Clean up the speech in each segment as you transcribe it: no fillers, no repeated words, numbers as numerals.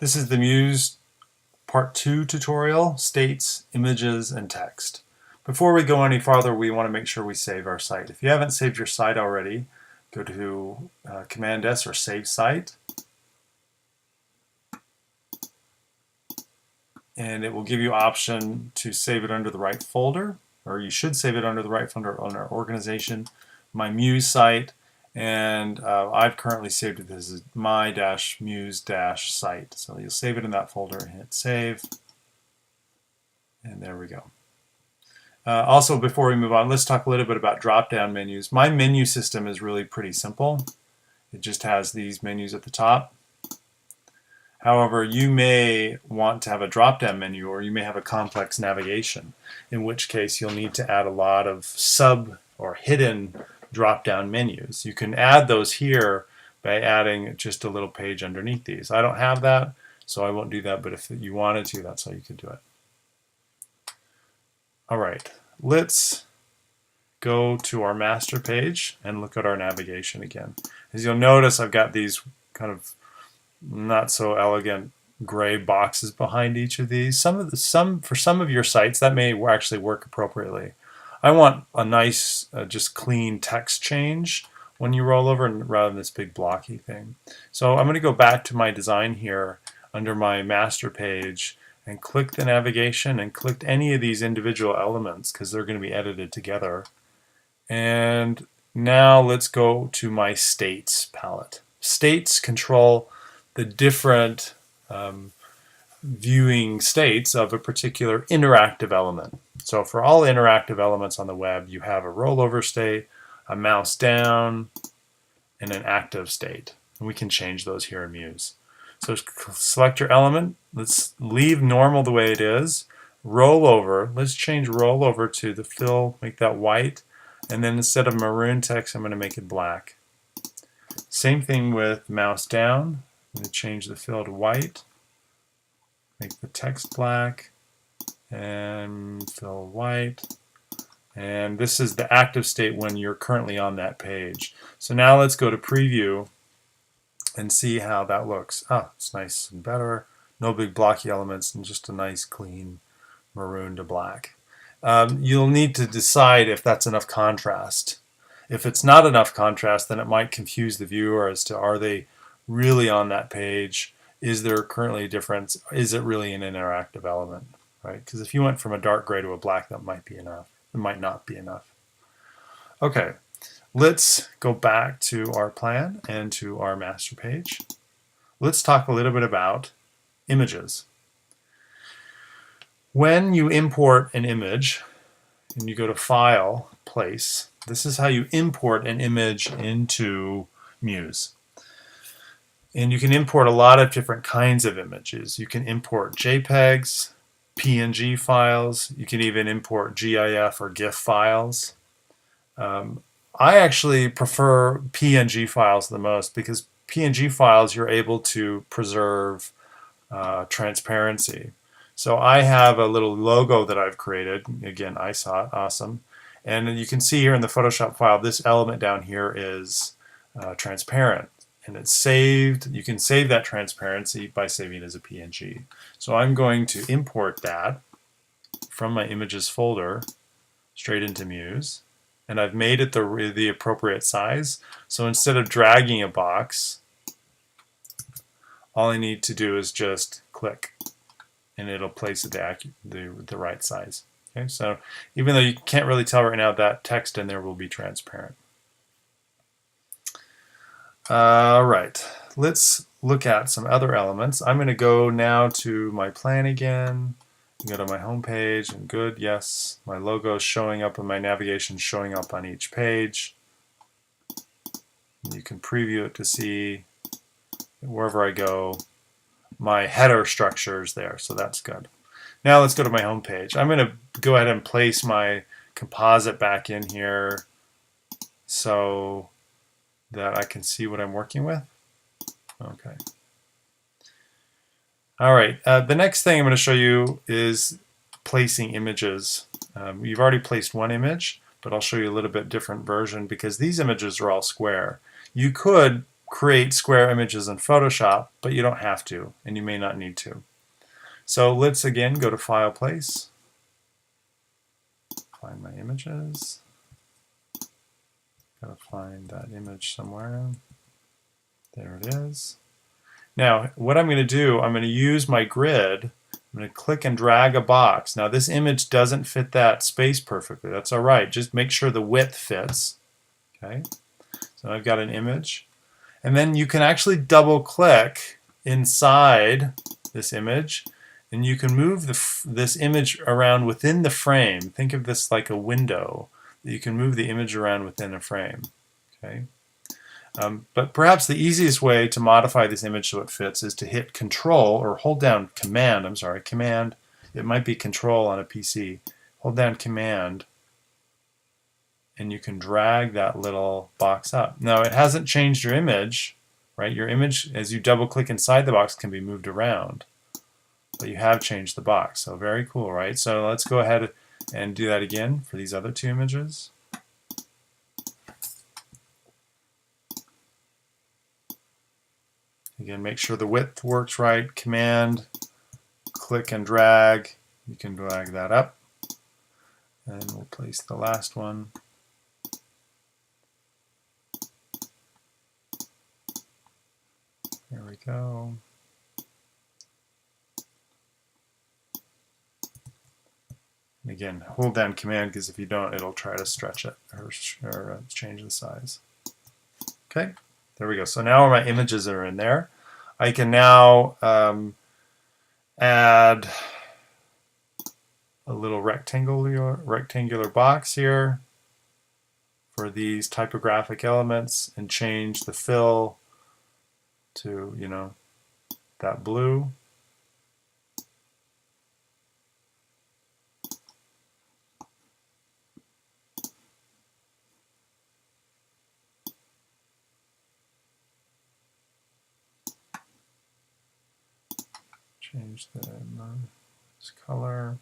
This is the Muse Part 2 tutorial, states, images, and text. Before we go any farther, we want to make sure we save our site. If you haven't saved your site already, go to Command S or Save Site, and it will give you option to save it under the right folder, or you should save it under the right folder on our organization, my Muse site, and I've currently saved it as my-muse-site. So you'll save it in that folder and hit save, and there we go. Also, before we move on, let's talk a little bit about drop-down menus. My menu system is really pretty simple. It just has these menus at the top. However, you may want to have a drop-down menu, or you may have a complex navigation, in which case you'll need to add a lot of sub or hidden drop-down menus. You can add those here by adding just a little page underneath these. I don't have that, so I won't do that, but if you wanted to, that's how you could do it. All right, let's go to our master page and look at our navigation again. As you'll notice, I've got these kind of not so elegant gray boxes behind each of these. For some of your sites, that may actually work appropriately. I want a nice, just clean text change when you roll over, rather than this big blocky thing. So I'm going to go back to my design here under my master page and click the navigation and click any of these individual elements because they're going to be edited together. And now let's go to my states palette. States control the different viewing states of a particular interactive element. So for all interactive elements on the web, you have a rollover state, a mouse down, and an active state. And we can change those here in Muse. So select your element. Let's leave normal the way it is. Rollover. Let's change rollover to the fill, make that white. And then instead of maroon text, I'm going to make it black. Same thing with mouse down. I'm going to change the fill to white, make the text black, and fill white. And this is the active state when you're currently on that page. So now let's go to preview and see how that looks. It's nice and better. No big blocky elements and just a nice clean maroon to black. You'll need to decide if that's enough contrast. If it's not enough contrast, then it might confuse the viewer as to, are they really on that page? Is there currently a difference? Is it really an interactive element? Right? Because if you went from a dark gray to a black, that might be enough. It might not be enough. Okay, let's go back to our plan and to our master page. Let's talk a little bit about images. When you import an image and you go to File, Place, this is how you import an image into Muse. And you can import a lot of different kinds of images. You can import JPEGs, PNG files. You can even import GIF or GIF files. I actually prefer PNG files the most because PNG files you're able to preserve transparency. So I have a little logo that I've created. Again, I saw it, awesome. And you can see here in the Photoshop file, this element down here is transparent. And it's saved. You can save that transparency by saving it as a PNG. So I'm going to import that from my images folder straight into Muse. And I've made it the appropriate size. So instead of dragging a box, all I need to do is just click and it'll place it the right size. Okay, so even though you can't really tell right now, that text in there will be transparent. All right, let's look at some other elements. I'm going to go now to my plan again, go to my home page, and good, yes, my logo is showing up and my navigation is showing up on each page. You can preview it to see wherever I go, my header structure is there, so that's good. Now let's go to my home page. I'm going to go ahead and place my composite back in here so that I can see what I'm working with. Okay. All right, the next thing I'm going to show you is placing images. You've already placed one image, but I'll show you a little bit different version because these images are all square. You could create square images in Photoshop, but you don't have to, and you may not need to. So let's again go to File, Place, find my images. Gotta find that image somewhere. There it is. Now, what I'm going to do, I'm going to use my grid. I'm going to click and drag a box. Now, this image doesn't fit that space perfectly. That's all right. Just make sure the width fits. Okay. So I've got an image. And then you can actually double click inside this image, and you can move this image around within the frame. Think of this like a window. You can move the image around within a frame. Okay. But perhaps the easiest way to modify this image so it fits is to hit Control or hold down Command. I'm sorry, Command. It might be Control on a PC. Hold down Command, and you can drag that little box up. Now, it hasn't changed your image, right? Your image, as you double click inside the box, can be moved around, but you have changed the box. So very cool, right? So let's go ahead and do that again for these other two images. Again, make sure the width works right. Command, click and drag. You can drag that up. And we'll place the last one. There we go. And again, hold down Command, because if you don't, it'll try to stretch it or change the size. Okay, there we go. So now my images are in there. I can now add a little rectangular box here for these typographic elements and change the fill to, you know, that blue. Change the color.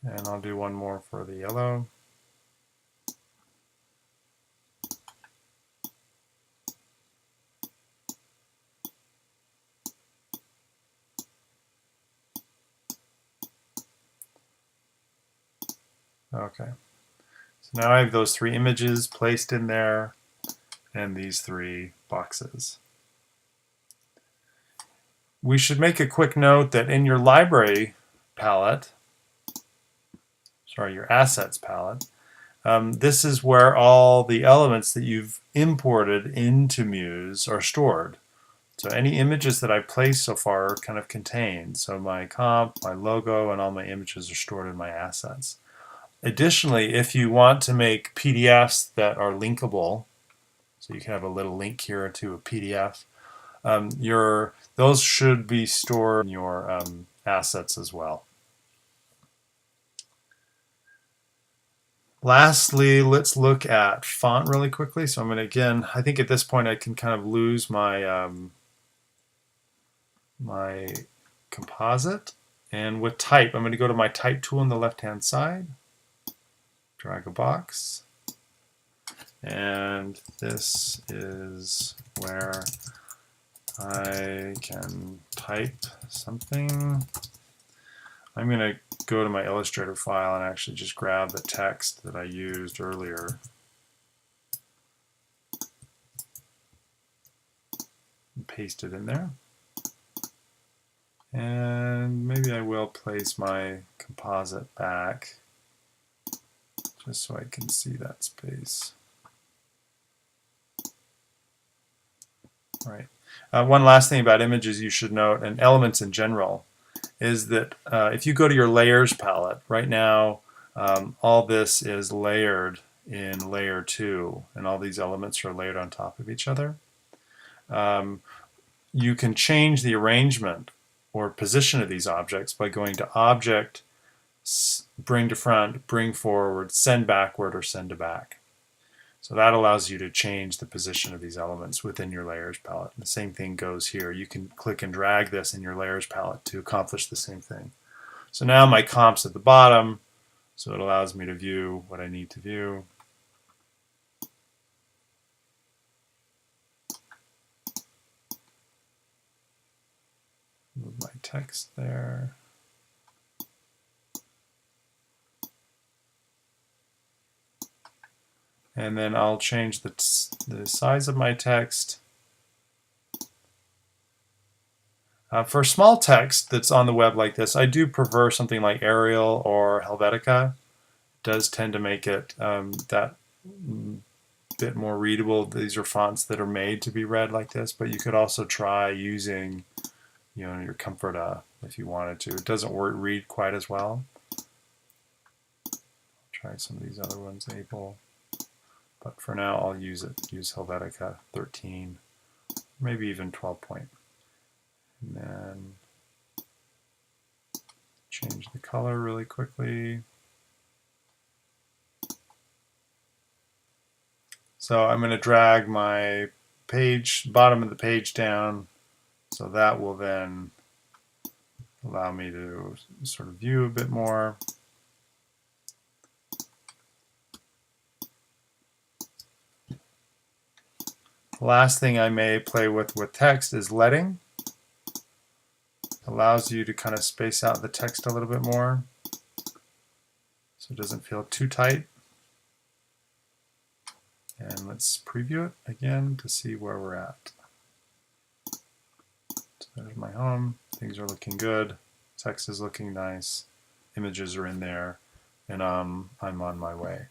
And I'll do one more for the yellow. Okay. So now I have those three images placed in there and these three boxes. We should make a quick note that in your library palette, sorry, your assets palette, this is where all the elements that you've imported into Muse are stored. So any images that I've placed so far are kind of contained. So my comp, my logo, and all my images are stored in my assets. Additionally, if you want to make PDFs that are linkable, so you can have a little link here to a PDF, those should be stored in your assets as well. Lastly, let's look at font really quickly. So I'm going to, again, I think at this point I can kind of lose my my composite. And with type, I'm going to go to my type tool on the left-hand side, drag a box, and this is where I can type something. I'm going to go to my Illustrator file and actually just grab the text that I used earlier. And paste it in there. And maybe I will place my composite back just so I can see that space. All right. One last thing about images you should note, and elements in general, is that if you go to your layers palette, right now all this is layered in layer 2, and all these elements are layered on top of each other. You can change the arrangement or position of these objects by going to Object, Bring to Front, Bring Forward, Send Backward, or Send to Back. So that allows you to change the position of these elements within your layers palette. The same thing goes here. You can click and drag this in your layers palette to accomplish the same thing. So now my comp's at the bottom, so it allows me to view what I need to view. Move my text there. And then I'll change the size of my text. For small text that's on the web like this, I do prefer something like Arial or Helvetica. It does tend to make it that bit more readable. These are fonts that are made to be read like this, but you could also try using, your Comforta if you wanted to. It doesn't read quite as well. Try some of these other ones, Able. But for now, I'll use Helvetica 13, maybe even 12 point. And then change the color really quickly. So I'm going to drag my bottom of the page down, so that will then allow me to sort of view a bit more. The last thing I may play with text is leading. Allows you to kind of space out the text a little bit more so it doesn't feel too tight. And let's preview it again to see where we're at. So there's my home. Things are looking good. Text is looking nice. Images are in there. And I'm on my way.